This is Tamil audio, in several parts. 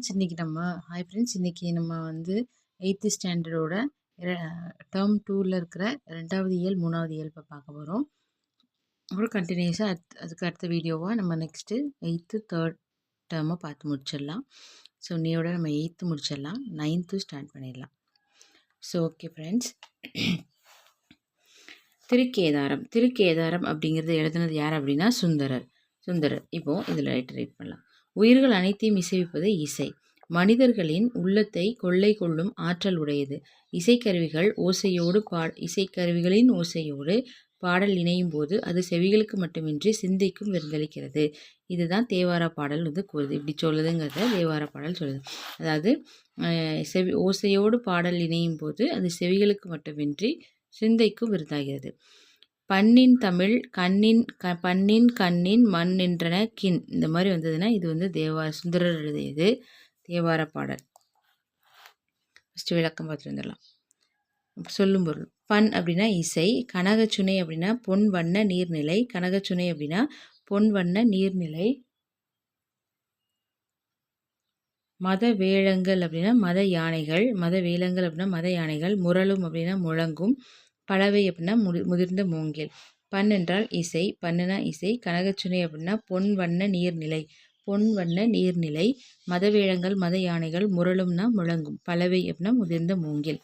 இன்னைக்கு நம்ம ஹாய் ஃப்ரெண்ட்ஸ். இன்னைக்கு நம்ம வந்து 8th ஸ்டாண்டர்டோட டேர்ம் 2ல இருக்கிற 2வது இயல் 3வது இயல் இப்போ பார்க்க போகிறோம். அப்புறம் கண்டினியூஸாக அதுக்கு அடுத்த வீடியோவாக நம்ம நெக்ஸ்ட்டு 8th 3rd டேர்மை பார்த்து முடிச்சிடலாம். ஸோ இன்னையோட நம்ம 8th முடிச்சிடலாம், 9th ஸ்டார்ட் பண்ணிடலாம். ஸோ ஓகே ஃப்ரெண்ட்ஸ், திருக்கேதாரம் அப்படிங்கிறது எழுதுனது யார் அப்படின்னா சுந்தரர். இப்போது இதில் ரைட் பண்ணலாம். உயிர்கள் அனைத்தையும் இசைவிப்பது இசை. மனிதர்களின் உள்ளத்தை கொள்ளை கொள்ளும் ஆற்றல் உடையது. இசைக்கருவிகளின் ஓசையோடு பாடல் இணையும் போது அது செவிகளுக்கு மட்டுமின்றி சிந்தைக்கும் விருந்தளிக்கிறது. இதுதான் தேவார பாடல் கூறுது. இப்படி சொல்லுதுங்கிறத தேவார பாடல் சொல்லுது. அதாவது ஓசையோடு பாடல் இணையும் போது அது செவிகளுக்கு மட்டுமின்றி சிந்தைக்கும் விருந்தாகிறது. பண்ணின் தமிழ் கண்ணின் மண் நின்றன கின், இந்த மாதிரி வந்ததுன்னா இது சுந்தரர் எழுதியது தேவார பாடல். ஃபஸ்ட்டு விளக்கம் பார்த்துட்டு வந்துடலாம். சொல்லும் பொருள். பண் அப்படின்னா இசை, கனகச்சுனை அப்படின்னா பொன் வண்ண நீர்நிலை, கனகச்சுனை அப்படின்னா பொன் வண்ண நீர்நிலை, மத வேளங்கள் அப்படின்னா மத யானைகள், முரளும் அப்படின்னா முழங்கும், பலவை அப்படின்னா முதிர்ந்த மூங்கில். பண் என்றால் இசை, பண்ணுனா இசை, கனகச்சுனை அப்படின்னா பொன் வண்ண நீர்நிலை, மதவேளங்கள் மத யானைகள், முரளும்னா முழங்கும், பலவை அப்படின்னா முதிர்ந்த மூங்கில்.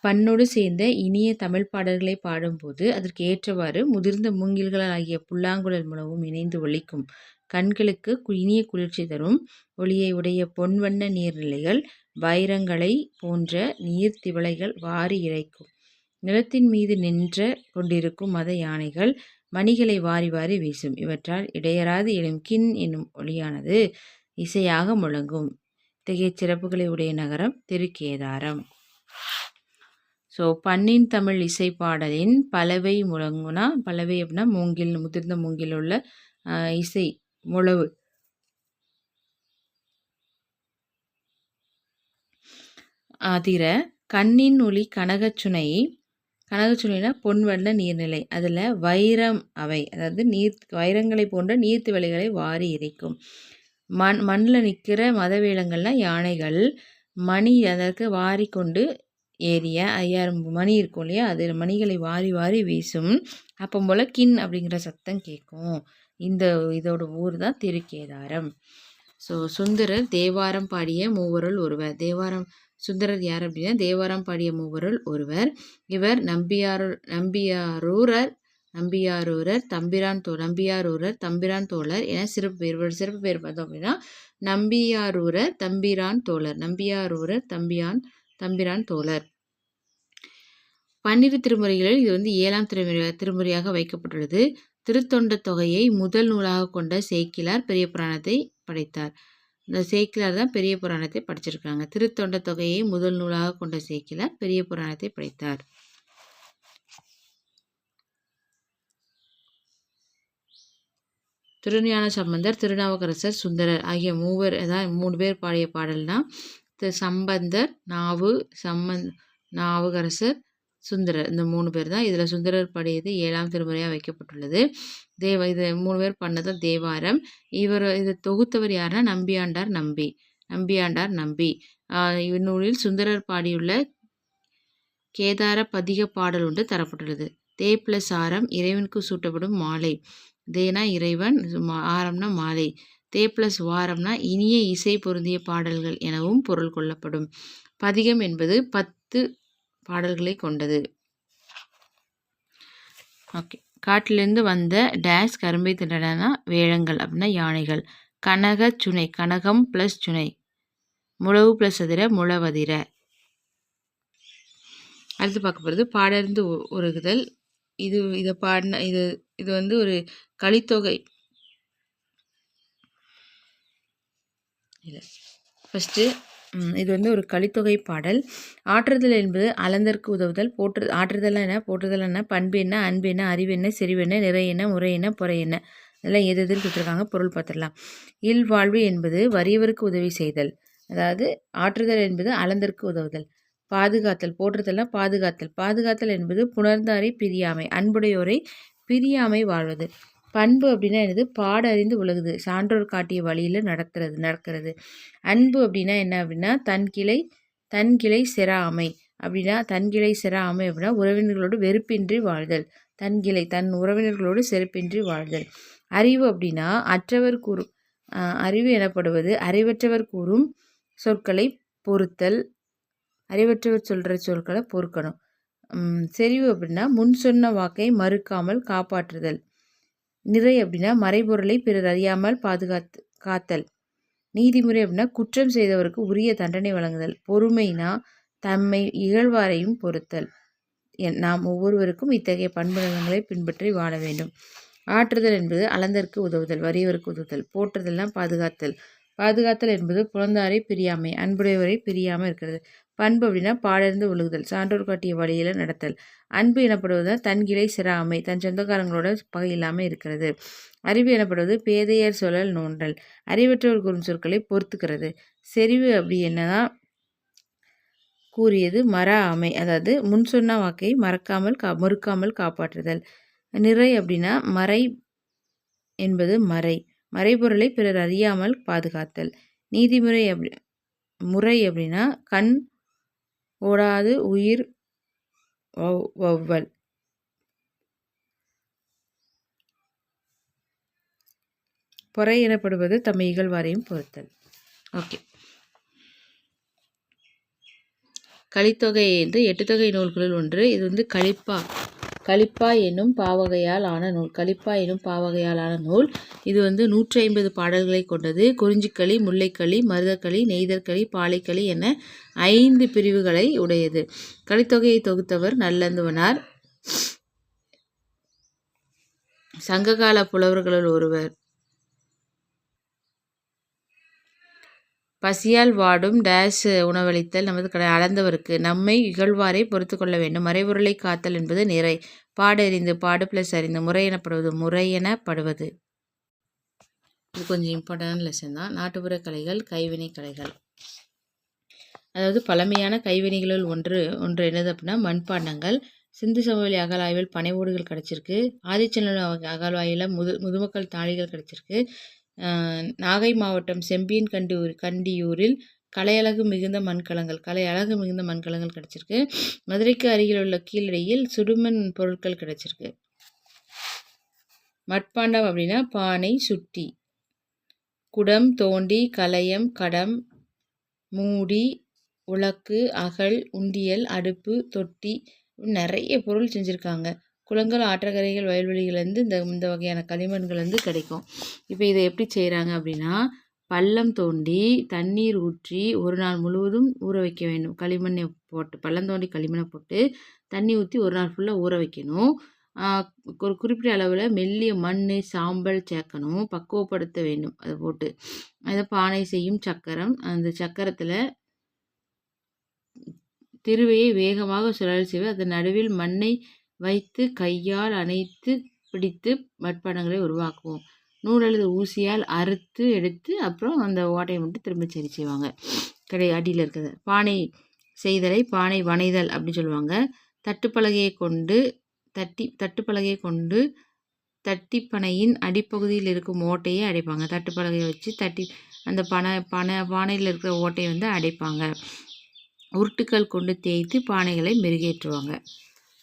பண்ணோடு சேர்ந்த இனிய தமிழ் பாடல்களை பாடும்போது அதற்கு ஏற்றவாறு முதிர்ந்த மூங்கில்கள் ஆகிய புல்லாங்குழல் மூலமும் இணைந்து ஒலிக்கும். கண்களுக்கு இனிய குளிர்ச்சி தரும் ஒளியை உடைய பொன்வண்ண நீர்நிலைகள் வைரங்களை போன்ற நீர்த்திவளைகள் வாரி இறைக்கும். நிலத்தின் மீது நின்று கொண்டிருக்கும் மத யானைகள் மணிகளை வாரி வாரி வீசும். இவற்றால் இடையராது எழும் கின் என்னும் ஒளியானது இசையாக முழங்கும். இத்தகைய சிறப்புகளை உடைய நகரம் திருக்கேதாரம். ஸோ பண்ணின் தமிழ் இசை பாடலின் பலவை முழங்குனா, பலவை அப்படின்னா மூங்கில், முதிர்ந்த மூங்கில் உள்ள இசை முழவு. அதிர கண்ணின் ஒளி கனகச்சுனைனா பொன்வண்ண நீர்நிலை, அதில் வைரம் அவை, அதாவது வைரங்களை போன்ற நீர்த்திவளைகளை வாரி இறைக்கும். மண்ணில் நிற்கிற மதவேளங்கள்லாம் யானைகள், மணி அதற்கு வாரி கொண்டு ஏறிய 5000 மணி இருக்கும் இல்லையா, அதில் மணிகளை வாரி வாரி வீசும். அப்போ போல் கின் அப்படிங்கிற சத்தம் கேட்கும். இதோட ஊர் தான் திருக்கேதாரம். ஸோ சுந்தரர் தேவாரம் பாடிய மூவருள் ஒருவர். சுந்தரர் யார் அப்படின்னா தேவாரம் பாடிய மூவருள் ஒருவர். இவர் நம்பியாரூரர் தம்பிரான் தோழர் என சிறப்பு பேர் பார்த்தோம் அப்படின்னா நம்பியாரூரர் தம்பிரான் தோழர். 12 திருமுறைகளில் இது 7ஆம் திருமுறையாக வைக்கப்பட்டுள்ளது. திருத்தொண்ட தொகையை முதல் நூலாக கொண்ட சேக்கிழார் பெரிய புராணத்தை படைத்தார். இந்த சேக்கிழார் தான் பெரிய புராணத்தை படிச்சிருக்காங்க. திருத்தொண்ட தொகையை முதல் நூலாக கொண்ட சேக்கிழார் பெரிய புராணத்தை படைத்தார். திருஞான சம்பந்தர், திருநாவுக்கரசர், சுந்தரர் ஆகிய மூணு பேர் பாடிய பாடல்னா சம்பந்தர், நாவுக்கரசர், சுந்தரர், இந்த 3 பேர் தான். இதில் சுந்தரர் பாடியது 7ஆம் திருமுறையாக வைக்கப்பட்டுள்ளது. இது 3 பேர் பண்ணதான் தேவாரம். இதை தொகுத்தவர் யாருன்னா நம்பியாண்டார் நம்பி. இந்நூலில் சுந்தரர் பாடியுள்ள கேதார பதிக பாடல் ஒன்று தரப்பட்டுள்ளது. தே + ஆரம் இறைவனுக்கு சூட்டப்படும் மாலை. தேனா இறைவன், ஆரம்னா மாலை. தே + வாரம்னா இனிய இசை பொருந்திய பாடல்கள் எனவும் பொருள் கொள்ளப்படும். பதிகம் என்பது 10 பாடல்களை கொண்டது. ஓகே. காட்டிலிருந்து வந்த டேஸ் கரும்பை தின்றன வேழங்கள் அப்படின்னா யானைகள். கனகச்சுனை, கனகம் + சுனை, முழவு + அதிர, முழவதிர. அடுத்து பார்க்க போகிறது பாடர்ந்து ஒருகுதல். இதை பாடின இது ஒரு கலித்தொகை. ஃபஸ்ட்டு இது ஒரு கலித்தொகை பாடல். ஆற்றுதல் என்பது அளந்தற்கு உதவுதல். ஆற்றுதல் என்ன, பண்பு என்ன, அன்பு என்ன, அறிவு என்ன, செறிவு என்ன, நிறை என்ன, முறை என்ன, பொறை என்ன, இதெல்லாம் எதுன்னு கொடுத்துருக்காங்க. பொருள் பார்த்துடலாம். இல்வாழ்வு என்பது வறியவருக்கு உதவி செய்தல். அதாவது ஆற்றுதல் என்பது அளந்தற்கு உதவுதல். பாதுகாத்தல், போற்றுதல்னா பாதுகாத்தல் என்பது புணர்ந்தாரை பிரியாமை, அன்புடையோரை பிரியாமை வாழ்வது. பண்பு அப்படின்னா என்னது? பாட அறிந்து ஒழுகுது, சான்றோர் காட்டிய வழியில் நடக்கிறது. அன்பு அப்படின்னா என்ன அப்படின்னா தன்கிளை செறாமை அப்படின்னா அப்படின்னா உறவினர்களோடு வெறுப்பின்றி வாழ்தல். தன் உறவினர்களோடு செருப்பின்றி வாழ்தல். அறிவு அப்படின்னா அறிவு எனப்படுவது அறிவற்றவர் கூறும் சொற்களை பொறுத்தல். அறிவற்றவர் சொல்கிற சொற்களை பொறுக்கணும். செறிவு அப்படின்னா முன் சொன்ன வாக்கை மறுக்காமல் காப்பாற்றுதல். நிறை அப்படின்னா மறைபொருளை பிறர் அறியாமல் காத்தல். நீதிமுறை அப்படின்னா குற்றம் செய்தவருக்கு உரிய தண்டனை வழங்குதல். பொறுமைனா தம்மை இகழ்வாரையும் பொறுத்தல். நாம் ஒவ்வொருவருக்கும் இத்தகைய பண்புகளை பின்பற்றி வாழ வேண்டும். ஆற்றுதல் என்பது அளந்தற்கு உதவுதல், வறியவருக்கு உதவுதல். போற்றுதல்னா பாதுகாத்தல் என்பது புலந்தாரை பிரியாமை, அன்புடையவரை பிரியாமல் இருக்கிறது. பண்பு அப்படின்னா பாடறிந்து ஒழுகுதல், சான்றோர் காட்டிய வழியில் நடத்தல். அன்பு எனப்படுவது தன்கிளை சிறாமை, தன் சொந்தக்காரங்களோட பகை இல்லாமல் இருக்கிறது. அறிவு எனப்படுவது பேதையர் சொல்லல் நோன்றல், அறிவற்றவர் கூறும் சொற்களை பொறுத்துக்கிறது. செறிவு அப்படி என்னதான் கூறியது மறாமை, அதாவது முன் சொன்ன வாக்கை மறுக்காமல் காப்பாற்றுதல். நிறை அப்படின்னா மறை என்பது மறைபொருளை பிறர் அறியாமல் பாதுகாத்தல். நீதிமுறை முறை அப்படின்னா கண் ஓடாது உயிர் வௌவல். பொறை எனப்படுவது தம்மை இகழ்வாரையும் பொறுத்தல். ஓகே. கலித்தொகை என்று 8 தொகை நூல்களுள் ஒன்று. இது கலிப்பா என்னும் பாவகையால் ஆன நூல். இது 150 பாடல்களை கொண்டது. குறிஞ்சிக்களி, முல்லைக்களி, மருதக்களி, நெய்தற்களி, பாலைக்களி என 5 பிரிவுகளை உடையது. கலித்தொகையை தொகுத்தவர் நல்லந்துவனார், சங்ககால புலவர்களுள் ஒருவர். பசியால் வாடும் உணவளித்தல் நமது அளந்தவருக்கு, நம்மை இகழ்வாரை பொறுத்து கொள்ள வேண்டும். மறைபொருளை காத்தல் என்பது நிறை. பாடறிந்து, பாடு + அறிந்து. முறை எனப்படுவது. இது கொஞ்சம் இம்பார்ட்டன்டான லெசன் தான். நாட்டுப்புற கலைகள், கைவினை கலைகள். அதாவது பழமையான கைவினைகளுள் ஒன்று என்னது அப்படின்னா மண்பாண்டங்கள். சிந்து சமவெளி அகழாய்வில் பனை ஓடுகள் கிடச்சிருக்கு. ஆதிச்சநல்லூர் அகழாய்வில் முதுமக்கள் தாழிகள் கிடச்சிருக்கு. நாகை மாவட்டம் செம்பியன் கண்டியூரில் கலையழகு மிகுந்த மண்கலங்கள் கிடச்சிருக்கு. மதுரைக்கு அருகில் உள்ள கீழடியில் சுடுமண் பொருட்கள் கிடச்சிருக்கு. மட்பாண்டம் அப்படின்னா பானை, சுட்டி, குடம், தோண்டி, கலயம், கடம், மூடி, உலக்கு, அகல், உண்டியல், அடுப்பு, தொட்டி, நிறைய பொருள் செஞ்சுருக்காங்க. குளங்கள், ஆற்றங்கரைகள், வயல்வெளிகள்லேருந்து இந்த வகையான களிமண்கள் கிடைக்கும். இப்போ இதை எப்படி செய்கிறாங்க அப்படின்னா, பள்ளம் தோண்டி தண்ணீர் ஊற்றி ஒரு நாள் முழுவதும் ஊற வைக்க வேண்டும். களிமண்ணை போட்டு பள்ளம் தோண்டி களிமண்ணை போட்டு தண்ணி ஊற்றி ஒரு நாள் ஃபுல்லாக ஊற வைக்கணும். ஒரு குறிப்பிட்ட அளவில் மெல்லிய மண், சாம்பல் சேர்க்கணும். பக்குவப்படுத்த வேண்டும். அதை போட்டு அதை பானை செய்யும் சக்கரம். அந்த சக்கரத்தில் திருவையை வேகமாக சுழல் செய்வது. அதன் நடுவில் மண்ணை வைத்து கையால் அணைத்து பிடித்து மட்பாண்டங்களை உருவாக்குவோம். நூல் அல்லது ஊசியால் அறுத்து எடுத்து அப்புறம் அந்த ஓட்டையை மட்டும் திரும்ப சரி செய்வாங்க. அடியில் இருக்கிறது பானை செய்தலை பானை வனைதல் அப்படின்னு சொல்லுவாங்க. தட்டுப்பலகையை கொண்டு தட்டிப்பனையின் அடிப்பகுதியில் இருக்கும் ஓட்டையை அடைப்பாங்க. தட்டுப்பலகையை வச்சு தட்டி அந்த பானையில் இருக்கிற ஓட்டையை அடைப்பாங்க. உருட்டுக்கள் கொண்டு தேய்த்து பானைகளை மெருகேற்றுவாங்க.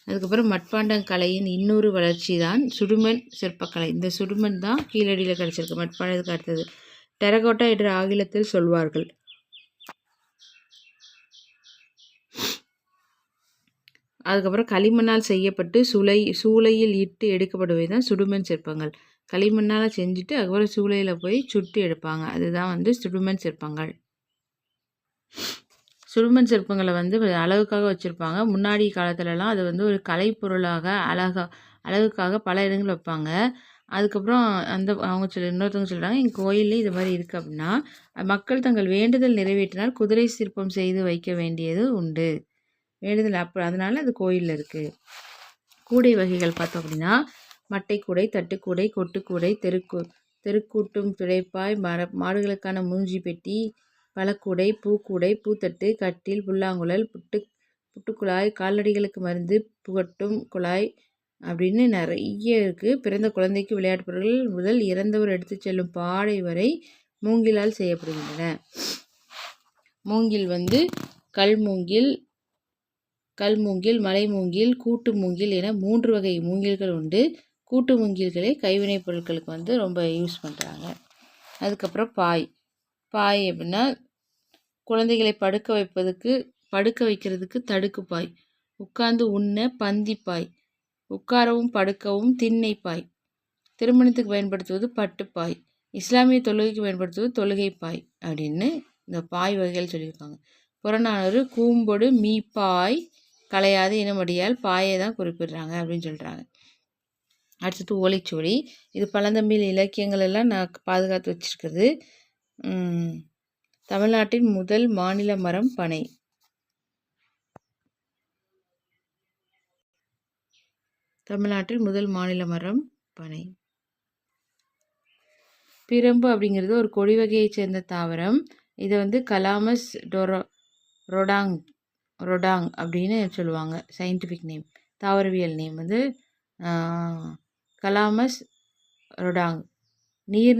அதுக்கப்புறம் மட்பாண்டம் கலையின் இன்னொரு வளர்ச்சி தான் சுடுமண் சிற்பக்கலை. இந்த சுடுமண் தான் கீழடியில் கிடச்சிருக்கு. மட்பாண்டத்துக்கு அடுத்தது டெரகோட்டா என்று ஆங்கிலத்தில் சொல்வார்கள். அதுக்கப்புறம் களிமண்ணால் செய்யப்பட்டு சூளையில் இட்டு எடுக்கப்படுவது தான் சுடுமண் சிற்பங்கள். களிமண்ணால் செஞ்சுட்டு அதுக்கப்புறம் சூளையில் போய் சுட்டு எடுப்பாங்க. அதுதான் சுடுமண் சிற்பங்கள். சுடுமண் சிற்பங்களை அழகுக்காக வச்சுருப்பாங்க. முன்னாடி காலத்துலலாம் அது ஒரு கலைப்பொருளாக அழகுக்காக பல இடங்கள் வைப்பாங்க. அதுக்கப்புறம் இன்னொருத்தவங்க சொல்கிறாங்க, எங்கள் கோயில்லேயும் இது மாதிரி இருக்குது அப்படின்னா, மக்கள் தங்கள் வேண்டுதல் நிறைவேற்றினால் குதிரை சிற்பம் செய்து வைக்க வேண்டியது உண்டு. வேண்டுதல் அதனால அது கோயிலில் இருக்குது. கூடை வகைகள் பார்த்தோம் அப்படின்னா மட்டைக்கூடை, தட்டுக்கூடை, கொட்டுக்கூடை, தெருக்கூட்டும் துடைப்பாய், மாடுகளுக்கான மூஞ்சி பெட்டி, பழக்கூடை, பூக்கூடை, பூத்தட்டு, கட்டில், புல்லாங்குழல், புட்டுக்குழாய், கால்நடைகளுக்கு மருந்து புகட்டும் குழாய், அப்படின்னு நிறைய இருக்குது. பிறந்த குழந்தைக்கு விளையாட்டு பொருட்கள் முதல் இறந்தவர் எடுத்து செல்லும் பாடை வரை மூங்கிலால் செய்யப்படுகின்றன. மூங்கில் வந்து கல்மூங்கில், மலைமூங்கில், கூட்டு மூங்கில் என 3 வகை மூங்கில்கள் உண்டு. கூட்டு மூங்கில்களை கைவினைப் பொருட்களுக்கு வந்து ரொம்ப யூஸ் பண்ணுறாங்க. அதுக்கப்புறம் பாய் அப்படின்னா குழந்தைகளை படுக்க வைக்கிறதுக்கு தடுக்குப்பாய், உட்கார்ந்து உண்ண பந்திப்பாய், உட்காரவும் படுக்கவும் திண்ணைப்பாய், திருமணத்துக்கு பயன்படுத்துவது பட்டுப்பாய், இஸ்லாமிய தொழுகைக்கு பயன்படுத்துவது தொழுகைப்பாய் அப்படின்னு இந்த பாய் வகைகள் சொல்லியிருக்காங்க. புறநானூறு கூம்பொடு மீப்பாய் களையாது இனமடியால் பாயை தான் குறிப்பிடுறாங்க அப்படின்னு சொல்கிறாங்க. அடுத்தது ஓலைச்சுவடி. இது பழந்தமிழ் இலக்கியங்கள் எல்லாம் நான் பாதுகாத்து வச்சிருக்குது. தமிழ்நாட்டின் முதல் மாநில மரம் பனை. தமிழ்நாட்டில் முதல் மாநில மரம் பனை. பிரம்பு அப்படிங்கிறது ஒரு கொடி வகையை சேர்ந்த தாவரம். இதை வந்து கலாமஸ் ரொடாங் அப்படின்னு சொல்லுவாங்க. சயின்டிஃபிக் நேம், தாவரவியல் நேம் வந்து கலாமஸ் ரொடாங். நீர்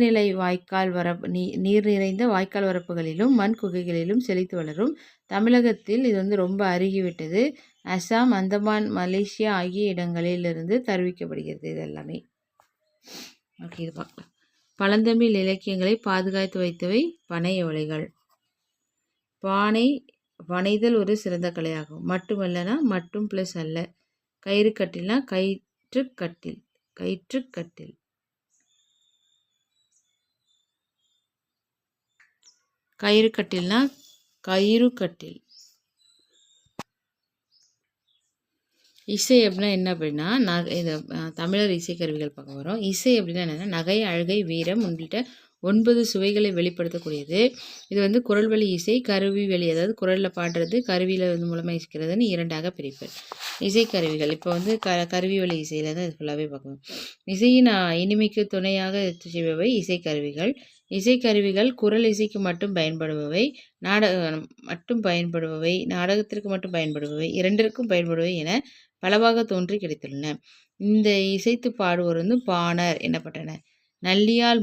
நிறைந்த வாய்க்கால் வரப்புகளிலும் மண் குகைகளிலும் செழித்து வளரும். தமிழகத்தில் இது வந்து ரொம்ப அருகிவிட்டது. அசாம், அந்தமான், மலேசியா ஆகிய இடங்களிலிருந்து தருவிக்கப்படுகிறது. இது எல்லாமே ஓகே. இது பார்க்கலாம். பழந்தமிழ் இலக்கியங்களை பாதுகாத்து வைத்தவை பனை ஓலைகள். பனைதல் ஒரு சிறந்த கலையாகும். மட்டுமல்லனா மட்டும் ப்ளஸ் அல்ல. கயிறு கட்டில்னா கயிற்றுக்கட்டில். கயிறு கட்டில்னா கயிறுக்கட்டில். இசை அப்படின்னா என்ன அப்படின்னா இது தமிழர் இசைக்கருவிகள் பார்க்க வரோம். இசை அப்படின்னா என்னென்னா நகை, அழுகை, வீரம் உள்ளிட்ட 9 சுவைகளை வெளிப்படுத்தக்கூடியது. இது வந்து குரல் வழி இசை, கருவி வழி, அதாவது குரலில் பாடுறது, கருவியில் வந்து மூலமாக இசைக்கிறதுன்னு 2ஆக பிரிப்பர். இசைக்கருவிகள் இப்போ வந்து கருவி வழி இசையில் தான் இது ஃபுல்லாகவே பார்க்கணும். இசையின் இனிமைக்கு துணையாக செய்பவை இசைக்கருவிகள். இசைக்கருவிகள் குரல் இசைக்கு மட்டும் பயன்படுபவை, நாடகத்திற்கு மட்டும் பயன்படுபவை, இரண்டிற்கும் பயன்படுபவை என பலவாக தோன்றி கிடைத்துள்ளன. இந்த இசைத்து பாடுவோர் வந்து பாணர் எனப்பட்டனர். நல்லியால்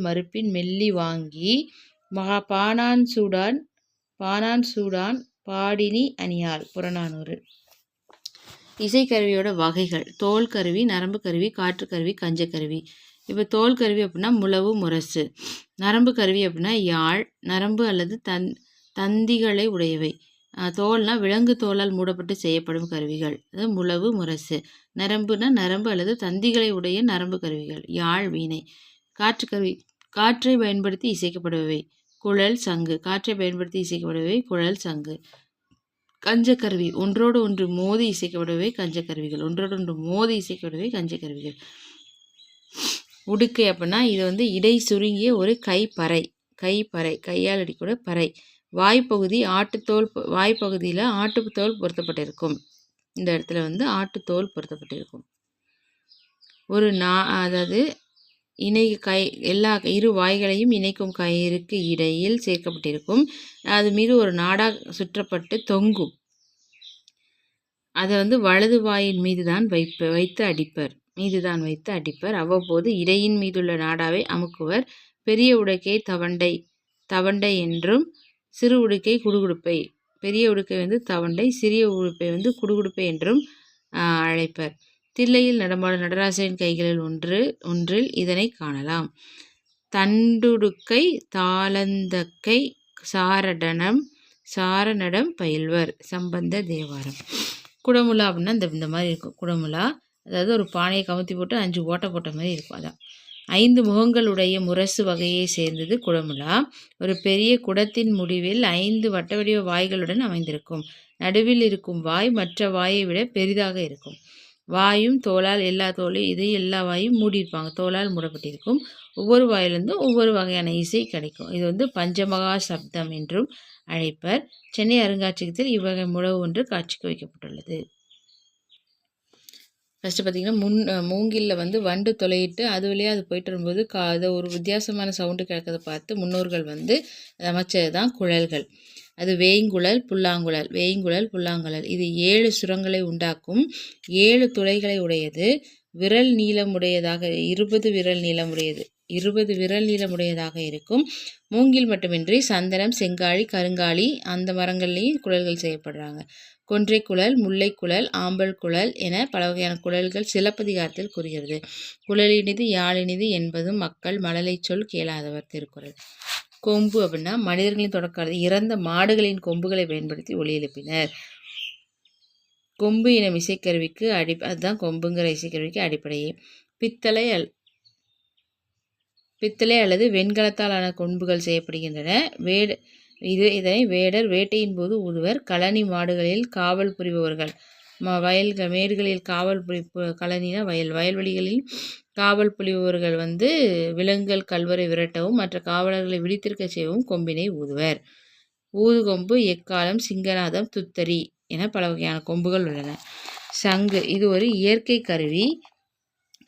மறுப்பின் மெல்லி வாங்கி பாணான் சூடான் பாடினி அணியால். புறநானூறு. இசைக்கருவியோட வகைகள்: தோல் கருவி, நரம்பு கருவி, காற்று கருவி, கஞ்சக்கருவி. இப்போ தோல் கருவி அப்படின்னா முழவு, முரசு. நரம்பு கருவி அப்படின்னா யாழ், நரம்பு அல்லது தந்திகளை உடையவை. தோல்னா விலங்கு தோலால் மூடப்பட்டு செய்யப்படும் கருவிகள், அதாவது முழவு, முரசு. நரம்புனா நரம்பு அல்லது தந்திகளை உடைய நரம்பு கருவிகள், யாழ், வீணை. காற்று கருவி, காற்றை பயன்படுத்தி இசைக்கப்படுபவை, குழல், சங்கு. காற்றை பயன்படுத்தி இசைக்கப்படுபவை குழல், சங்கு. கஞ்சக்கருவி, ஒன்றோடு ஒன்று மோதி இசைக்கப்படுபவை கஞ்சக்கருவிகள். உடுக்கை அப்படின்னா இது வந்து இடை சுருங்கிய ஒரு கைப்பறை, கையால் அடிக்கூட பறை. வாய்ப்பகுதியில் ஆட்டுத்தோல் பொருத்தப்பட்டிருக்கும். இந்த இடத்துல வந்து ஆட்டுத்தோல் பொருத்தப்பட்டிருக்கும். அதாவது இரு வாய்களையும் இணைக்கும் கயிறுக்கு இடையில் சேர்க்கப்பட்டிருக்கும். அது மீது ஒரு நாடா சுற்றப்பட்டு தொங்கும். அதை வந்து வலது வாயின் மீதுதான் வைத்து அடிப்பர். அவ்வப்போது இடையின் மீதுள்ள நாடாவை அமுக்குவர். பெரிய உடுக்கை தவண்டை என்றும், சிறு உடுக்கை குடுகுடுப்பை. பெரிய உடுக்கை வந்து தவண்டை, சிறிய உடுப்பை வந்து குடுகுடுப்பை என்றும் அழைப்பர். தில்லையில் நடமாடும் நடராசரின் கைகளில் ஒன்றில் இதனை காணலாம். தண்டுடுக்கை, தாளந்தக்கை, சாரணடம் பயில்வர். சம்பந்த தேவாரம். குடமுலா அப்படின்னா இந்த மாதிரி இருக்கும். குடமுலா அதாவது ஒரு பானையை கமுத்தி போட்டு 5 ஓட்டை போட்ட மாதிரி இருக்கும். அதான் 5 முகங்களுடைய முரசு வகையை சேர்ந்தது குடமுலா. ஒரு பெரிய குடத்தின் முடிவில் 5 வட்ட வடிவ வாய்களுடன் அமைந்திருக்கும். நடுவில் இருக்கும் வாய் மற்ற வாயை விட பெரிதாக இருக்கும். வாயும் தோலால் எல்லா வாயும் மூடியிருப்பாங்க, தோலால் மூடப்பட்டிருக்கும். ஒவ்வொரு வாயிலிருந்தும் ஒவ்வொரு வகையான இசை கிடைக்கும். இது வந்து பஞ்சமகா சப்தம் என்றும் அழைப்பர். சென்னை அருங்காட்சியகத்தில் இவ்வகை முழவு ஒன்று காட்சிக்கு வைக்கப்பட்டுள்ளது. ஃபஸ்ட்டு பார்த்திங்கன்னா மூங்கிலில் வந்து வண்டு தொலையிட்டு அது வழியாக அது போயிட்டு வரும்போது அதை ஒரு வித்தியாசமான சவுண்டு கேட்கறத பார்த்து முன்னோர்கள் வந்து அமைச்சது தான் குழல்கள். அது வேய்ங்குழல் புல்லாங்குழல். இது 7 சுரங்களை உண்டாக்கும். 7 துளைகளை உடையது. விரல் நீளமுடையதாக 20 விரல் நீளமுடையதாக இருக்கும். மூங்கில் மட்டுமின்றி சந்தனம், செங்காழி, கருங்காலி அந்த மரங்கள்லேயும் குழல்கள் செய்யப்படுறாங்க. கொன்றை குழல், முல்லை குழல், ஆம்பல் குழல் என பல வகையான குழல்கள் சிலப்பதிகாரத்தில் கூறுகிறது. குழலினிது யாழினிது என்பதும் மக்கள் மழலை சொல் கேளாதவர். திருக்குறள். கொம்பு அப்படின்னா மனிதர்களின் தொடக்காலத்தில் இறந்த மாடுகளின் கொம்புகளை பயன்படுத்தி ஒலி எழுப்பினர். கொம்பு எனும் இசைக்கருவிக்கு அதுதான் கொம்புங்கிற இசைக்கருவிக்கு அடிப்படையே. பித்தளை அல்லது வெண்கலத்தால் ஆன கொம்புகள் செய்யப்படுகின்றன. இதனை வேடர் வேட்டையின் போது ஊதுவர். கழனி மாடுகளில் காவல் புரிபவர்கள் மேடுகளில் காவல் கழனினா வயல்வெளிகளில் காவல் புரிபவர்கள் விலங்குகள் கல்வரை விரட்டவும் மற்ற காவலர்களை விழித்திருக்க செய்யவும் கொம்பினை ஊதுவர். ஊதுகொம்பு, எக்காலம், சிங்கநாதம், துத்தரி என பல வகையான கொம்புகள் உள்ளன. சங்கு இது ஒரு இயற்கை கருவி.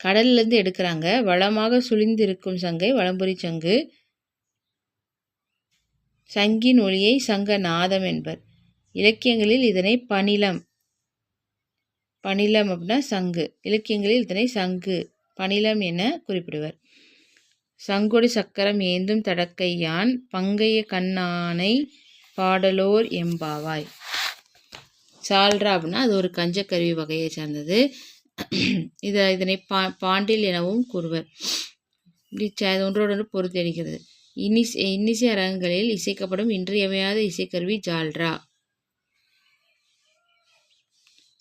கடல்லிருந்து எடுக்கிறாங்க. வளமாக சுழிந்து இருக்கும் சங்கை வலம்புரி சங்கு. சங்கின் ஒலியை சங்க நாதம் என்பர். இலக்கியங்களில் இதனை பணிலம் அப்படின்னா சங்கு. இலக்கியங்களில் இதனை சங்கு, பணிலம் என குறிப்பிடுவர். சங்கொடு சக்கரம் ஏந்தும் தடக்கையான் பங்கைய கண்ணானை பாடலோர் எம்பாவாய். சால்ரா அப்படின்னா அது ஒரு கஞ்சக்கருவி வகையை சார்ந்தது. இதனை பாண்டில் எனவும் கூறுவர். ஒன்றோடு பொறுத்து அளிக்கிறது. இன்னிசை அரங்குகளில் இசைக்கப்படும் இன்றியமையாத இசைக்கருவி ஜால்ரா.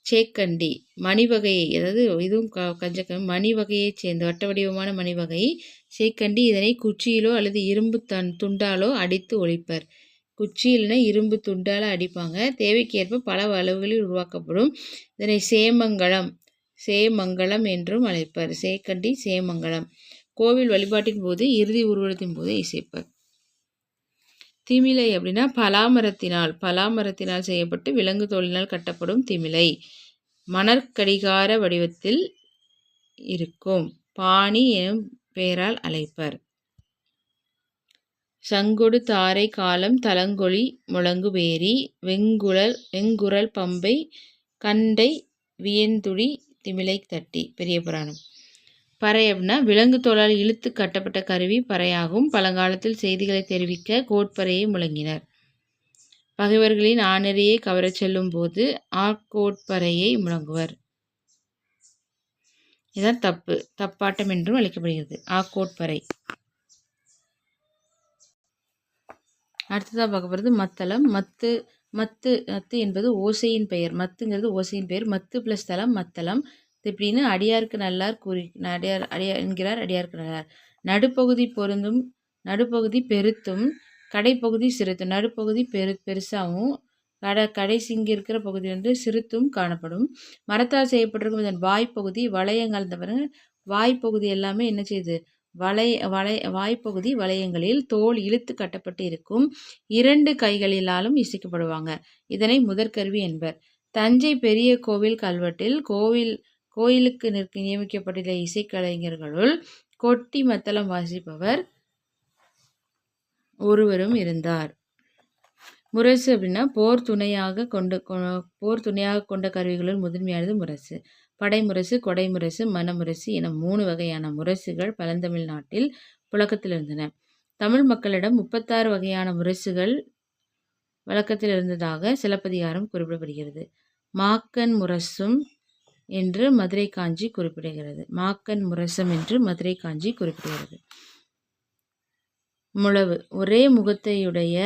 சேக்கண்டி மணிவகையை, அதாவது இதுவும் கஞ்சக்கருவி, மணி வகையைச் சேர்ந்த வட்ட வடிவமான மணிவகை சேக்கண்டி. இதனை குச்சியிலோ அல்லது இரும்பு துண்டாலோ அடித்து ஒலிப்பர். குச்சி இல்லைன்னா இரும்பு துண்டால் அடிப்பாங்க. தேவைக்கேற்ப பல அளவுகளில் உருவாக்கப்படும். இதனை சேமங்கலம் என்றும் அழைப்பர். சேக்கண்டி, சேமங்கலம். கோவில் வழிபாட்டின் போது, இறுதி ஊர்வலத்தின் போது இசைப்பர். திமிலை அப்படின்னா பலாமரத்தினால் செய்யப்பட்டு விலங்கு தோலினால் கட்டப்படும் திமிலை. மணற்கடிகார வடிவத்தில் இருக்கும். பாணி எனும் பெயரால் அழைப்பர். சங்கொடு தாரை காலம் தலங்கொளி முழங்கு பேரி வெங்குரல் பம்பை கண்டை வியந்துடி திமிலை தட்டி. பெரிய புராணம். பறை அப்படின்னா விலங்கு தோலால் இழுத்து கட்டப்பட்ட கருவி பறையாகும். பழங்காலத்தில் செய்திகளை தெரிவிக்க கோட்பறையை முழங்கினர். பகைவர்களின் ஆணரையை கவரச் செல்லும் போது ஆக்கோட்பறையை முழங்குவர். இதுதான் தப்பாட்டம் என்றும் அழைக்கப்படுகிறது. ஆக்கோட்பறை. அடுத்ததாக பார்க்க போகிறது மத்தளம். மத்து என்பது ஓசையின் பெயர். மத்துங்கிறது ஓசையின் பெயர். மத்து ப்ளஸ் தளம் மத்தளம். இப்படின்னு அடியாருக்கு நல்லார் என்கிறார் அடியாருக்கு நல்லார். நடுப்பகுதி பெருத்தும் கடைப்பகுதி சிறுத்தும். நடுப்பகுதி பெருசாகவும் கடைசி இங்கே இருக்கிற பகுதி சிறுத்தும் காணப்படும். மரத்தால் செய்யப்பட்டிருக்கும் இதன் வாய்ப்பகுதி வளையங்கள். வாய்ப்பகுதி எல்லாமே என்ன செய்யுது? வாய்ப்பகுதி வளையங்களில் தோல் இழுத்து கட்டப்பட்டு இருக்கும். 2 கைகளிலாலும் இசைக்கப்படுவாங்க. இதனை முதற்கருவி என்பர். தஞ்சை பெரிய கோவில் கல்வெட்டில் கோயிலுக்கு நியமிக்கப்பட்டுள்ள இசைக்கலைஞர்களுள் கொட்டி மத்தளம் வாசிப்பவர் ஒருவரும் இருந்தார். முரசு அப்படின்னா போர் துணையாக கொண்ட கருவிகளுள் முதன்மையானது முரசு. படைமுரசு, கொடைமுரசு, மணமுரசு என 3 வகையான முரசுகள் பழந்தமிழ் நாட்டில் புழக்கத்தில் இருந்தன. தமிழ் மக்களிடம் 36 வகையான முரசுகள் வழக்கத்தில் இருந்ததாக சிலப்பதிகாரம் குறிப்பிடப்படுகிறது. மாக்கன் முரசும் என்று மதுரை காஞ்சி குறிப்பிடுகிறது. முழவு ஒரே முகத்தையுடைய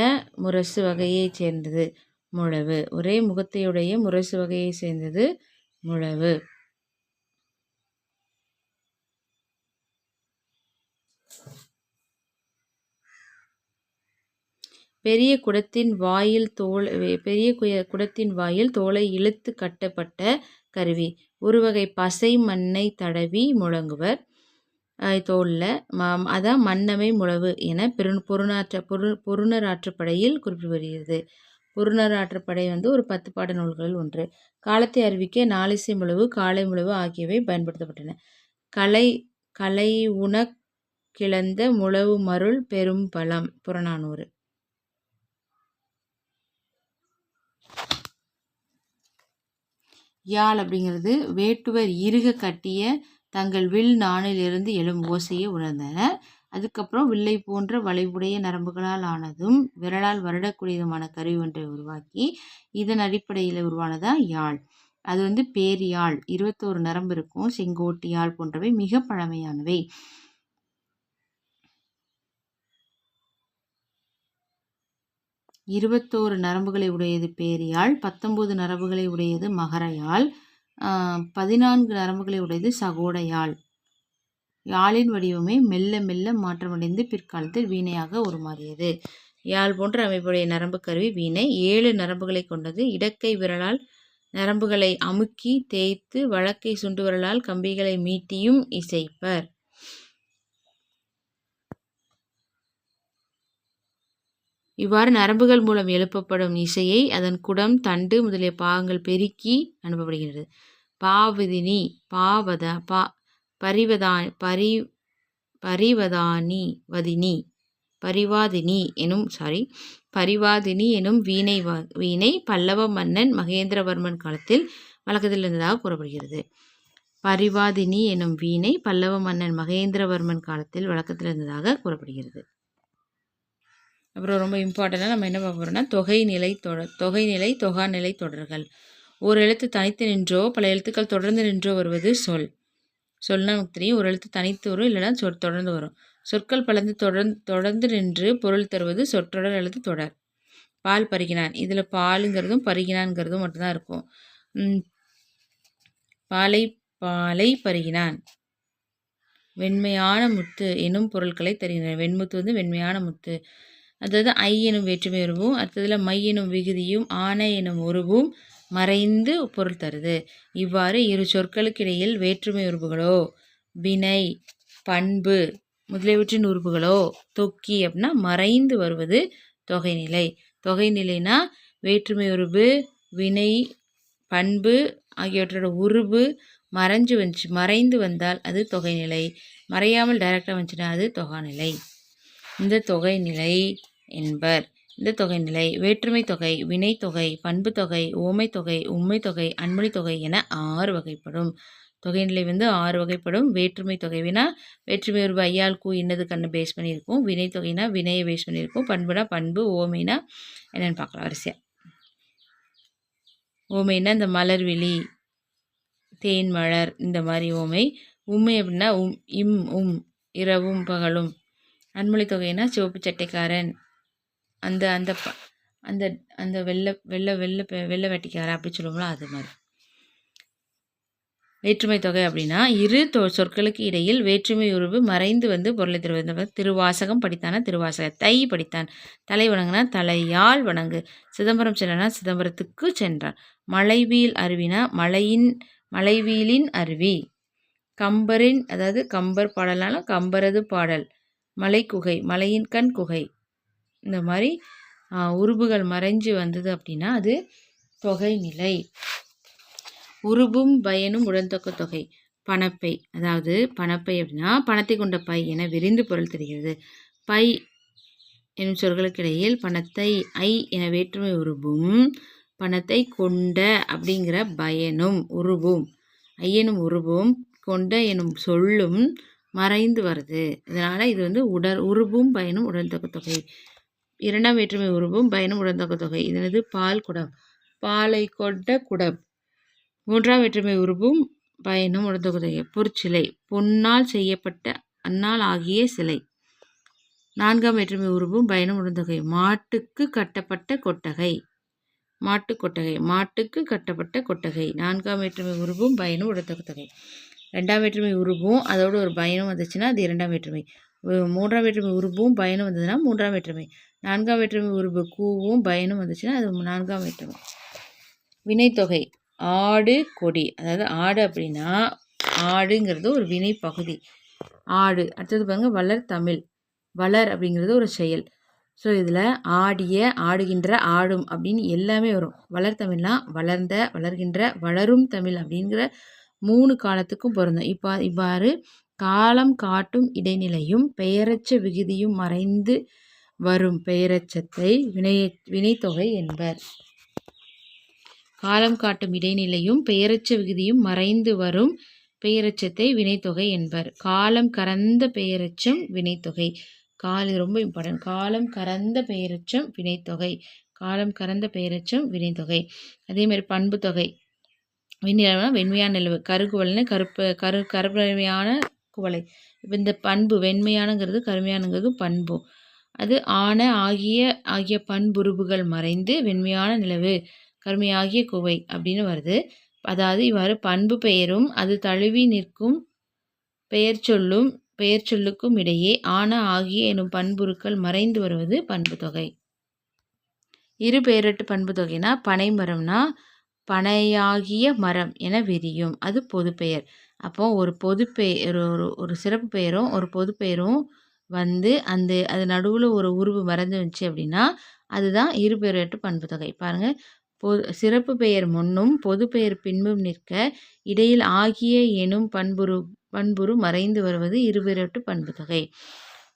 முரசு வகையைச் சேர்ந்தது. முழவு. பெரிய குடத்தின் வாயில் தோலை இழுத்து கட்டப்பட்ட கருவி. ஒருவகை பசை மண்ணை தடவி முழங்குவர் தோலில். அதான் மன்னமை முழவு என பொருணராற்றுப்படையில் குறிப்பிடுகிறது. பொருணராற்றுப்படை ஒரு 10 பாட நூல்களில் ஒன்று. காலத்தை அறிவிக்க நாளிசை முழவு, காலை முழவு ஆகியவை பயன்படுத்தப்பட்டன. கலை உணக் கிளந்த முழவு மருள் பெரும் பலம். புறநானூறு. யாழ் அப்படிங்கிறது வேட்டுவர் இறுக கட்டிய தங்கள் வில் நாணிலிருந்து எழும் ஓசையை உணர்ந்தனர். அதுக்கப்புறம் வில்லை போன்ற வளைவுடைய நரம்புகளால் ஆனதும் விரலால் வருடக்கூடியதுமான கருவி ஒன்றை உருவாக்கி இதன் அடிப்படையில் உருவானதா யாழ். அது பேரியாழ். 21 நரம்பு இருக்கும். செங்கோட்டு யாழ் போன்றவை மிக பழமையானவை. 21 நரம்புகளை உடையது பேரியாழ், 19 நரம்புகளை உடையது மகரயாழ், 14 நரம்புகளை உடையது சகோட யாழ். யாழின் வடிவமே மெல்ல மெல்ல மாற்றமடைந்து பிற்காலத்தில் வீணையாக உருமாறியது. யாழ் போன்ற அமைப்புடைய நரம்பு கருவி வீணை. 7 நரம்புகளை கொண்டது. இடக்கை விரலால் நரம்புகளை அமுக்கி தேய்த்து வழக்கை சுண்டு விரலால் கம்பிகளை மீட்டியும் இசைப்பர். இவ்வாறு நரம்புகள் மூலம் எழுப்பப்படும் இசையை அதன் குடம், தண்டு முதலிய பாகங்கள் பெருக்கி அனுப்பப்படுகிறது. பாவதினி பரிவாதினி எனும் வீணை பல்லவ மன்னன் மகேந்திரவர்மன் காலத்தில் வழக்கத்தில் இருந்ததாக கூறப்படுகிறது. பரிவாதினி எனும் வீணை பல்லவ மன்னன் மகேந்திரவர்மன் காலத்தில் வழக்கத்தில் இருந்ததாக கூறப்படுகிறது. அப்புறம் ரொம்ப இம்பார்ட்டண்டாக நம்ம என்ன பார்க்க போகிறோம்னா தொகைநிலை தொகாநிலை தொடர்கள். ஒரு எழுத்து தனித்து நின்றோ பல எழுத்துக்கள் தொடர்ந்து நின்றோ வருவது சொல்னா நமக்கு தெரியும். ஒரு எழுத்து தனித்து வரும், இல்லைன்னா தொடர்ந்து வரும். சொற்கள் பலந்து தொடர்ந்து நின்று பொருள் தருவது சொற்றொடர் அல்லது தொடர். பால் பருகினான். இதில் பாலுங்கிறதும் பருகினான்ங்கிறதும் மட்டும்தான் இருக்கும். பாலை பருகினான். வெண்மையான முத்து எனும் பொருட்களை தருகின்றன. வெண்முத்து வெண்மையான முத்து. அதாவது ஐ எனும் வேற்றுமை உருவும், அடுத்ததில் மை எனும் விகுதியும் ஆனை எனும் உருவும் மறைந்து பொருள் தருது. இவ்வாறு இரு சொற்களுக்கு இடையில் வேற்றுமை உருவுகளோ வினை பண்பு முதலியவற்றின் உருவுகளோ தொக்கி அப்படின்னா மறைந்து வருவது தொகைநிலை. தொகைநிலைனா வேற்றுமை உருவு, வினை, பண்பு ஆகியவற்றோட உருவு மறைந்து வந்தால் அது தொகைநிலை. மறையாமல் டைரக்டாக வந்துச்சுன்னா அது தொகாநிலை. இந்த தொகைநிலை என்பர். இந்த தொகைநிலை வேற்றுமை தொகை, வினை தொகை, பண்பு தொகை, ஓமை தொகை, உண்மை தொகை, அன்மொழி தொகை என 6 வகைப்படும். தொகைநிலை 6 வகைப்படும். வேற்றுமை தொகைனா வேற்றுமை உருவு ஐயால் கூ இன்னது கண்ணு பேஸ் பண்ணியிருக்கும். வினை தொகைனா வினையை பேஸ் பண்ணியிருக்கும். பண்புனா பண்பு. ஓமைனா என்னென்னு பார்க்கலாம் வரிசையா. ஓமைனா இந்த மலர்விழி, தேன் மலர், இந்த மாதிரி ஓமை. உண்மை அப்படின்னா இரவும் பகலும். அன்மொழி தொகைனா சிவப்பு சட்டைக்காரன், அந்த அந்த அந்த அந்த வெள்ளை வெட்டிக்காரன் அப்படி சொல்லுவோம்ல, அது மாதிரி. வேற்றுமை தொகை அப்படின்னா இரு சொற்களுக்கு இடையில் வேற்றுமை உருவு மறைந்து பொருளை தருவது. திருவாசகம் படித்தானா திருவாசக, தை படித்தான், தலை வணங்கினா தலையால் வணங்கு, சிதம்பரம் சென்றனா சிதம்பரத்துக்கு சென்றான், மலைவீல் அருவினா மலைவீலின் அருவி, கம்பரின் அதாவது கம்பர் பாடல்னாலும் கம்பரது பாடல், மலைக்குகை மலையின் கண் குகை. இந்த மாதிரி உருபுகள் மறைஞ்சு வந்தது அப்படின்னா அது தொகைநிலை. உருபும் பயனும் உடன்தொக்க தொகை. பணப்பை, அதாவது பணப்பை அப்படின்னா பணத்தை கொண்ட பை என விரிந்து பொருள் தெரிகிறது. பை எனும் சொற்களுக்கு இடையில் பணத்தை ஐ என வேற்றுமை உருபும், பணத்தை கொண்ட அப்படிங்கிற பயனும் உருவும், ஐயனும் உருவும் கொண்ட எனும் சொல்லும் மறைந்து வருது. இதனால் இது உருவும் பயனும் உடன்தொக்க தொகை. இரண்டாம் வேற்றுமை உருவும் பயனும் உடன்தொக்க தொகை. இதனது பால் குடம், பாலை கொண்ட குடம். மூன்றாம் வேற்றுமை உருவும் பயனும் உடன்தொக்க தொகை. பொற்சிலை, பொன்னால் செய்யப்பட்ட அந்நாள் ஆகிய சிலை. நான்காம் வேற்றுமை உருவும் பயனும் உடன்தொகை. மாட்டுக்கு கட்டப்பட்ட கொட்டகை, மாட்டுக்கு கட்டப்பட்ட கொட்டகை. நான்காம் வேற்றுமை உருவும் பயனும் உடன்தொக்க தொகை. ரெண்டாம் வேற்றுமை உருவும் அதோடு ஒரு பயனும் வந்துச்சுன்னா அது இரண்டாம் வேற்றுமை. மூன்றாம் வேற்றுமை உருவும் பயனும் வந்ததுன்னா மூன்றாம் வேற்றுமை. நான்காம் வேற்றுமை உருவு கூவும் பயனும் வந்துச்சுன்னா அது நான்காம் வேற்றுமை. வினைத்தொகை ஆடு கொடி, அதாவது ஆடு அப்படின்னா ஆடுங்கிறது ஒரு வினை பகுதி. ஆடு. அடுத்தது பாருங்க வளர் தமிழ். வளர் அப்படிங்கிறது ஒரு செயல். ஸோ இதில் ஆடிய, ஆடுகின்ற, ஆடும் அப்படின்னு எல்லாமே வரும். வளர் தமிழ்னா வளர்ந்த, வளர்கின்ற, வளரும் தமிழ் அப்படிங்கிற 3 காலத்துக்கும் பொருந்தும். இவ்வாறு காலம் காட்டும் இடைநிலையும் பெயரச்ச விகுதியும் மறைந்து வரும் பெயரச்சத்தை வினைத்தொகை என்பர். காலம் காட்டும் இடைநிலையும் பெயரெச்ச விகுதியும் மறைந்து வரும் பெயரெச்சத்தை வினைத்தொகை என்பர். காலம் கறந்த பெயரெச்சம் வினைத்தொகை. இது ரொம்ப இம்பார்ட்டன்ட். காலம் கறந்த பெயரெச்சம் வினைத்தொகை. காலம் கறந்த பெயரெச்சம் வினைத்தொகை. அதே மாதிரி பண்பு தொகை. வெண்ணிலவுனா வெண்மையான நிலவு, கருகுவலைன்னு கருமையான குவளை. இப்போ இந்த பண்பு வெண்மையானங்கிறது கருமையானங்கிறது பண்பு. அது ஆன ஆகிய பண்புருபுகள் மறைந்து வெண்மையான நிலவு கருமையாகிய குவை அப்படின்னு வருது. அதாவது இவ்வாறு பண்பு பெயரும் அது தழுவி நிற்கும் பெயர் சொல்லுக்கும் இடையே ஆன ஆகிய எனும் பண்புருக்கள் மறைந்து வருவது பண்பு தொகை. இரு பெயரெட்டு பண்பு தொகைனா பனைமரம்னா பனையாகிய மரம் என விரியும், அது பொது பெயர். அப்போ ஒரு பொது பெயர் ஒரு சிறப்பு பெயரும் ஒரு பொது பெயரும் வந்து அது நடுவில் ஒரு உருவு மறைஞ்சு வந்துச்சு அப்படின்னா அதுதான் இரு பெயரெட்டு பண்பு தொகை. பாருங்கள், சிறப்பு பெயர் முன்னும் பொது பெயர் பின்பும் நிற்க இடையில் ஆகிய எனும் பண்புரு மறைந்து வருவது இரு பெயரெட்டு பண்பு தொகை.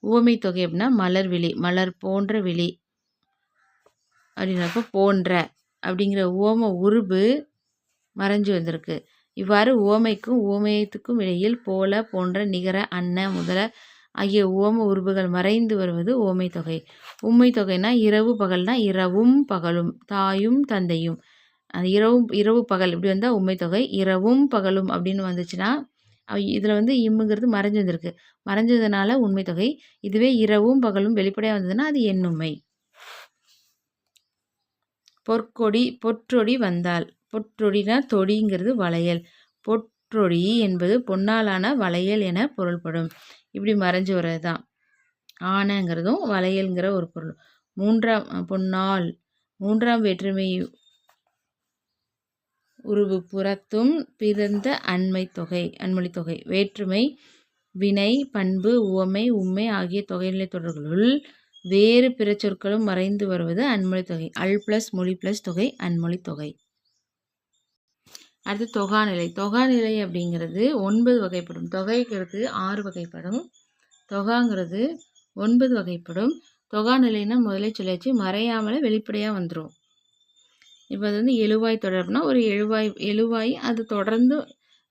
உவமை தொகை அப்படின்னா மலர் விழி, மலர் போன்ற விழி அப்படின்னப்போ போன்ற அப்படிங்கிற உவம உருபு மறைஞ்சு வந்திருக்கு. இவ்வாறு உவமைக்கும் உவமயத்துக்கும் இடையில் போல, போன்ற, நிகர, அன்ன, முதல ஆகிய உவம உருபுகள் மறைந்து வருவது உவமை தொகை. உண்மை தொகைனா இரவு பகல்னா இரவும் பகலும், தாயும் தந்தையும். அந்த இரவு பகல் இப்படி வந்தால் உண்மை தொகை. இரவும் பகலும் அப்படின்னு வந்துச்சுன்னா இதில் இம்முங்கிறது மறைஞ்சு வந்திருக்கு. மறைஞ்சதுனால உண்மை தொகை. இதுவே இரவும் பகலும் வெளிப்படையாக வந்ததுன்னா அது எண்ணுமை. பொற்றொடி வந்தால். பொற்றொடினா தொடிங்கிறது வளையல். பொற்றொடி என்பது பொன்னாலான வளையல் என பொருள்படும். இப்படி மறைஞ்சு வர்றது தான். ஆனங்கிறதும் வளையல்ங்கிற ஒரு பொருள். பொன்னால் மூன்றாம் வேற்றுமை உருவு புறத்தும் பிறந்த அன்மொழி தொகை. வேற்றுமை வினை, பண்பு, உவமை, உண்மை ஆகிய தொகைநிலை தொடர்களுள் வேறு பிற சொற்களும் மறைந்து வருவது அன்மொழி தொகை. அல் பிளஸ் மொழி பிளஸ் தொகை அன்மொழி தொகை. அடுத்து தொகாநிலை. தொகாநிலை அப்படிங்கிறது 9 வகைப்படும். தொகைங்கிறது 6 வகைப்படும். தொகாங்கிறது 9 வகைப்படும். தொகாநிலைன்னா முதலே சொல்லியாச்சு, மறையாமலே வெளிப்படையாக வந்துடும். இப்போ அது எழுவாய் தொடர்னா ஒரு எழுவாய் அது தொடர்ந்து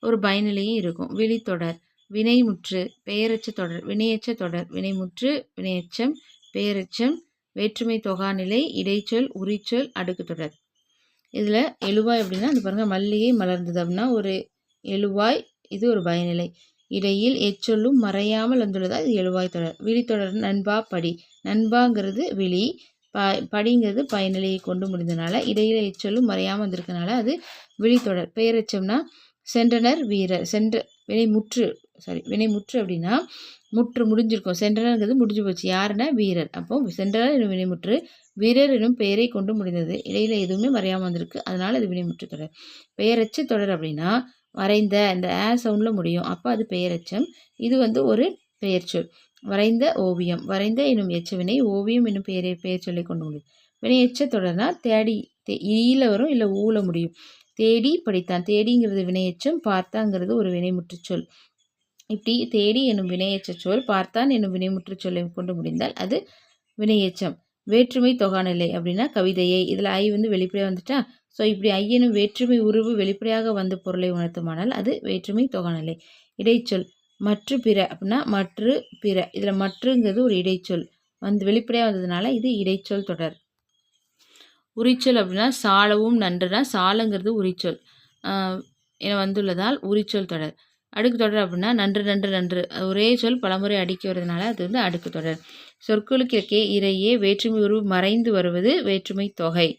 ஒரு பயனிலையும் இருக்கும். விழித்தொடர், வினைமுற்று, பெயரச்ச தொடர், வினையச்ச தொடர், வினைமுற்று, வினையச்சம், பெயரெச்சம், வேற்றுமை தொகாநிலை, இடைச்சொல், உரிச்சொல், அடுக்கு தொடர். இதில் எழுவாய் அப்படின்னா அது பாருங்கள், மல்லிகை மலர்ந்தது அப்படின்னா ஒரு எழுவாய், இது ஒரு பயனிலை. இடையில் எச்சொல்லும் மறையாமல் வந்துள்ளதா இது எழுவாய் தொடர். விழித்தொடர் நண்பா படி. நண்பாங்கிறது விழி, படிங்கிறது பயனிலையை கொண்டு முடிந்தனால இடையில எச்சொல்லும் மறையாமல் வந்திருக்கனால அது விழித்தொடர். பெயரெச்சம்னா சென்றனர் வீரர். வினைமுற்று அப்படின்னா முற்று முடிஞ்சிருக்கும். சென்றனர்ங்கிறது முடிஞ்சு போச்சு. யாருன்னா வீரர். அப்போ சென்றனர் எனும் வினைமுற்று வீரர் எனும் பெயரை கொண்டு முடிந்தது. இடையில எதுவுமே மறையாமல் வந்திருக்கு, அதனால அது வினைமுற்று தொடர். பெயரச்ச தொடர் அப்படின்னா வரைந்த இந்த சவுண்டில் முடியும், அப்போ அது பெயரெச்சம். இது ஒரு பெயர்ச்சொல். வரைந்த ஓவியம். வரைந்த எனும் எச்சவினை ஓவியம் எனும் பெயர் சொல்லி கொண்டு முடியும். வினையச்ச தொடர்னா தேடி ஈல வரும், இல்லை ஊல முடியும். தேடி படித்தான். தேடிங்கிறது வினையச்சம், பார்த்தாங்கிறது ஒரு வினைமுற்று சொல். இப்படி தேடி எனும் வினையச்ச சொல் பார்த்தான் எனும் வினைமுற்று சொல்லை கொண்டு முடிந்தால் அது வினையச்சம். வேற்றுமை தொகாநிலை அப்படின்னா கவிதையை. இதில் ஐ வெளிப்படையாக வந்துட்டா, ஸோ இப்படி ஐ எனும் வேற்றுமை உருவு வெளிப்படையாக வந்த பொருளை உணர்த்துமானால் அது வேற்றுமை தொகாநிலை. இடைச்சொல் மற்ற பிற அப்படின்னா மற்ற பிற. இதில் மற்றுங்கிறது ஒரு இடைச்சொல் வெளிப்படையாக வந்ததுனால இது இடைச்சொல் தொடர். உரிச்சொல் அப்படின்னா சாலவும் நன்றுனா சாலங்கிறது உரிச்சொல் என வந்துள்ளதால் உரிச்சொல் தொடர். அடுக்கு தொடர் அப்படின்னா நன்று நன்று நன்று ஒரே சொல் பலமுறை அடுக்கி வருவதனால அது அடுக்கு தொடர். சொற்களுக்கு இடையே வேற்றுமை உருவு மறைந்து வருவது வேற்றுமை தொகை.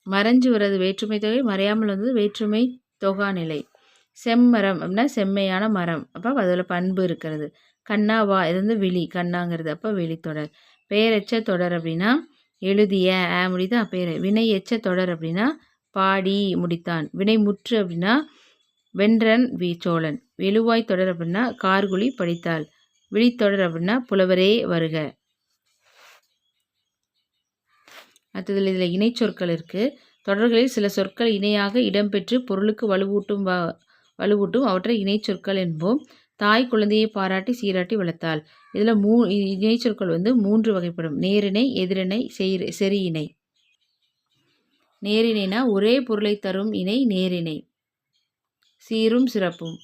மறைஞ்சு வர்றது வேற்றுமை தொகை, மறையாமல் வந்தது வேற்றுமை தொகாநிலை. செம்மரம் அப்படின்னா செம்மையான மரம், அப்போ அதில் பண்பு இருக்கிறது. கண்ணாவா இது விழி, கண்ணாங்கிறது அப்போ வெளித்தொடர். பெயரெச்ச தொடர் அப்படின்னா எழுதிய முடிதா பெயர். வினை எச்ச தொடர் அப்படின்னா பாடி முடித்தான். வினைமுற்று அப்படின்னா வென்றன் சோழன். எழுவாய் தொடர் அப்படின்னா கார்குழி படித்தாள். விழித்தொடர் அப்படின்னா புலவரே வருக. அடுத்ததில் இதில் இணை சொற்கள் இருக்குது. தொடர்களில் சில சொற்கள் இணையாக இடம்பெற்று பொருளுக்கு வலுவூட்டும் அவற்றை இணை சொற்கள் என்போம். தாய் குழந்தையை பாராட்டி சீராட்டி வளர்த்தாள். இதில் இணைச்சொற்கள் வந்து 3 வகைப்படும். நேரிணை, எதிரிணை, செரியிணை. நேரிணைனா ஒரே பொருளை தரும் இணை நேரிணை, சீரும் சிறப்பும்.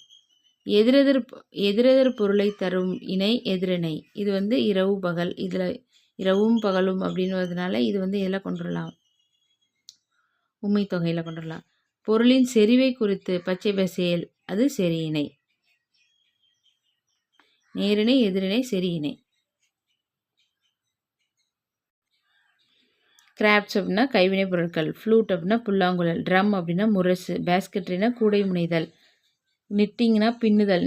எதிரெதிர் பொருளை தரும் இணை எதிரிணை. இது வந்து இரவு பகல். இதில் இரவும் பகலும் அப்படின்றதுனால இது வந்து எதில் கொண்டுடலாம், உண்மை தொகையில் கொண்டுடலாம். பொருளின் செறிவை குறித்து பச்சை பசேல், அது செரியிணை. நேரிணை, எதிரிணை, செரியிணை. கிராப்ட்ஸ் அப்படின்னா கைவினைப் பொருட்கள். ஃப்ளூட் அப்படின்னா புல்லாங்குழல். ட்ரம் அப்படின்னா முரசு. பேஸ்கெட்ரினா கூடை முனைதல். நிட்டிங்னா பின்னுதல்.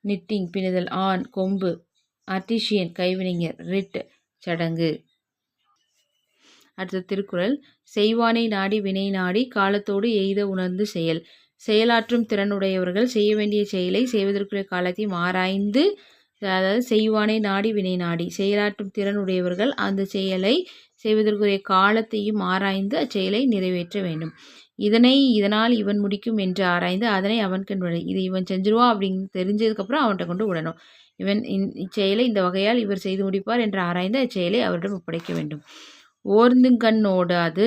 நிட்டிங் பின்னுதல். ஆண் கொம்பு. ஆர்டிஷியன் கைவினைஞர். ரிட் சடங்கு. அடுத்த திருக்குறள். செய்வானை நாடி வினை நாடி காலத்தோடு எய்த உணர்ந்து செயல். செயலாற்றும் திறனுடையவர்கள் செய்ய வேண்டிய செயலை செய்வதற்குரிய காலத்தையும் ஆராய்ந்து, அதாவது செய்வானை நாடி வினை நாடி, செயலாற்றும் திறனுடையவர்கள் அந்த செயலை செய்வதற்குரிய காலத்தையும் ஆராய்ந்து அச்செயலை நிறைவேற்ற வேண்டும். இதனால் இவன் முடிக்கும் என்று ஆராய்ந்து அதனை அவன்கண் விட, இது இவன் செஞ்சிருவான் அப்படின்னு தெரிஞ்சதுக்கப்புறம் அவன்கிட்ட கொண்டு விடணும். இவன் இச்செயலை இந்த வகையால் இவர் செய்து முடிப்பார் என்று ஆராய்ந்து அச்செயலை அவரிடம் ஒப்படைக்க வேண்டும். ஓர்ந்துங்கண்ணோடாது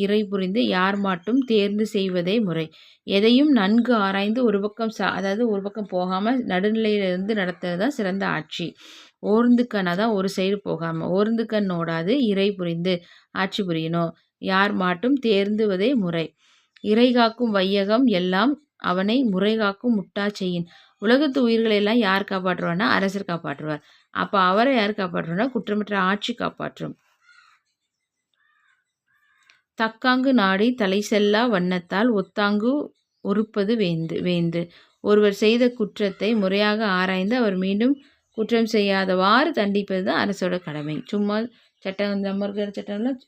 இறை புரிந்து யார் மாட்டும் தேர்ந்து செய்வதே முறை. எதையும் நன்கு ஆராய்ந்து ஒரு பக்கம் அதாவது ஒரு பக்கம் போகாமல் நடுநிலையிலிருந்து நடத்துறது தான் சிறந்த ஆட்சி. ஓர்ந்துக்கண் தான் ஒரு சைடு போகாமல். ஓர்ந்துக்கண்ணோடாது இறை புரிந்து ஆட்சி புரியணும். யார் மாட்டும் தேர்ந்துவதே முறை. இறை காக்கும் வையகம் எல்லாம் அவனை முறை காக்கும் முட்டா செய்யின். உலகத்து உயிர்களை எல்லாம் யார் காப்பாற்றுவார்னா அரசர் காப்பாற்றுவார். அப்போ அவரை யார் காப்பாற்றுவார்னா குற்றமற்ற ஆட்சி காப்பாற்றும். தக்காங்கு நாடி தலை செல்லா வண்ணத்தால் ஒத்தாங்கு ஒறுப்பது வேந்து. ஒருவர் செய்த குற்றத்தை முறையாக ஆராய்ந்து அவர் மீண்டும் குற்றம் செய்யாதவாறு தண்டிப்பது தான் அரசோட கடமை. சும்மா சட்டம், நம்ம இருக்கிற சட்டம்லாம்,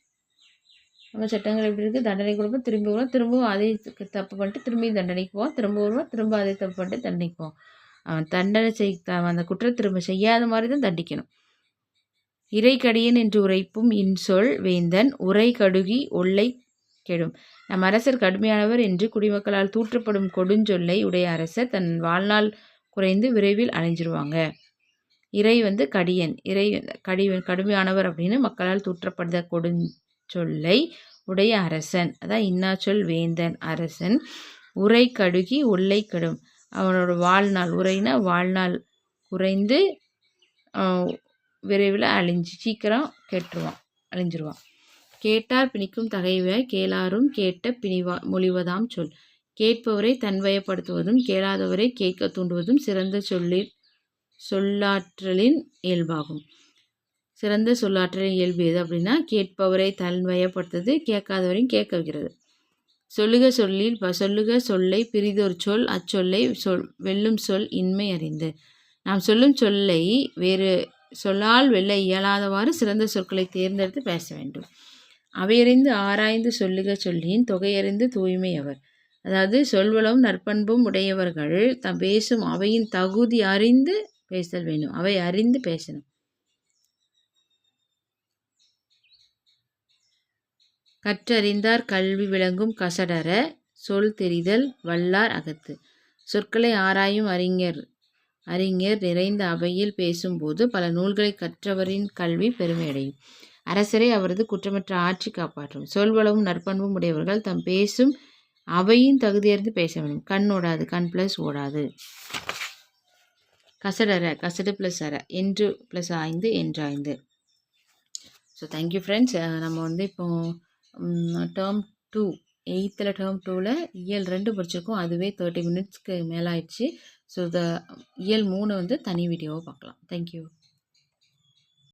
நம்ம சட்டங்கள் எப்படி இருக்குது, தண்டனை கொடுப்போம், திரும்பி வருவோம், திரும்பவும் அதே தப்பு பண்ணிட்டு திரும்பி தண்டனைக்கு போவோம், திரும்ப வருவோம், திரும்ப அதே தப்பு பண்ணிட்டு தண்டனைக்கு போவோம். அவன் அந்த குற்றம் திரும்ப செய்யாத மாதிரி தான் தண்டிக்கணும். இறைக்கடியன் என்று உரைப்பும் இன்சொல் வேந்தன் உரை கடுகி ஒல்லை கெடும். நம் அரசர் கடுமையானவர் என்று குடிமக்களால் தூற்றப்படும் கொடுஞ்சொல்லை உடைய அரசர் தன் வாழ்நாள் குறைந்து விரைவில் அழிஞ்சிருவாங்க. இறை வந்து கடியன். கடுமையானவர் அப்படின்னு மக்களால் தூற்றப்படுத கொடுஞ்சொல்லை உடைய அரசன், அதான் இன்னாச்சொல் வேந்தன் அரசன். உரை கடுகி ஒல்லை கெடும். அவனோட வாழ்நாள், உரைனா வாழ்நாள் குறைந்து விரைவில் சீக்கிரம் அழிஞ்சிருவான். கேட்டார் பிணிக்கும் தகைவாய் கேளாரும் கேட்ட மொழிவதாம் சொல். கேட்பவரை தன்வயப்படுத்துவதும் கேளாதவரை கேட்க தூண்டுவதும் சிறந்த சொல்லாற்றலின் இயல்பாகும். சிறந்த சொல்லாற்றலின் இயல்பு எது அப்படின்னா கேட்பவரை தன்வயப்படுத்துறது, கேட்காதவரையும் கேட்க வைக்கிறது. சொல்லுக சொல்லை பிரிதொரு சொல் அச்சொல்லை வெல்லும் சொல் இன்மை அறிந்து. நாம் சொல்லும் சொல்லை வேறு சொல்லால் வெல்ல இயலாதவாறு சிறந்த சொற்களை தேர்ந்தெடுத்து பேச வேண்டும். அவையறிந்து ஆராய்ந்து சொல்லுக சொல்லின் தொகையறிந்து தூய்மை அவர். அதாவது சொல்வளவும் நற்பண்பும் உடையவர்கள் தாம் பேசும் அவையின் தகுதி அறிந்து பேசல் வேண்டும். அவை அறிந்து பேசணும். கற்றறிந்தார் கல்வி விளங்கும் கசடர சொல் தெரிதல் வல்லார் அகத்து. சொற்களை ஆராயும் அறிஞர் நிறைந்த அவையில் பேசும்போது பல நூல்களை கற்றவரின் கல்வி பெருமையடையும். அரசரை அவரது குற்றமற்ற ஆட்சி காப்பாற்றும். சொல்வளவும் நற்பண்பும் உடையவர்கள் தம் பேசும் அவையின் தகுதியறிந்து பேச வேண்டும். கண் ஓடாது, கண் ப்ளஸ் ஓடாது. கசடர, கசடு ப்ளஸ் அற, என்று ப்ளஸ் ஆய்ந்து என்றாய்ந்து. So thank you friends. நம்ம வந்து இப்போ டேர்ம் 2 8th டேர்ம் 2ல் இயல் 2 படிச்சிருக்கோம். அதுவே 30 minutesக்கு மேலே ஆயிடுச்சு. ஸோ இயல் 3 வந்து தனி வீடியோவை பார்க்கலாம். தேங்க்யூ.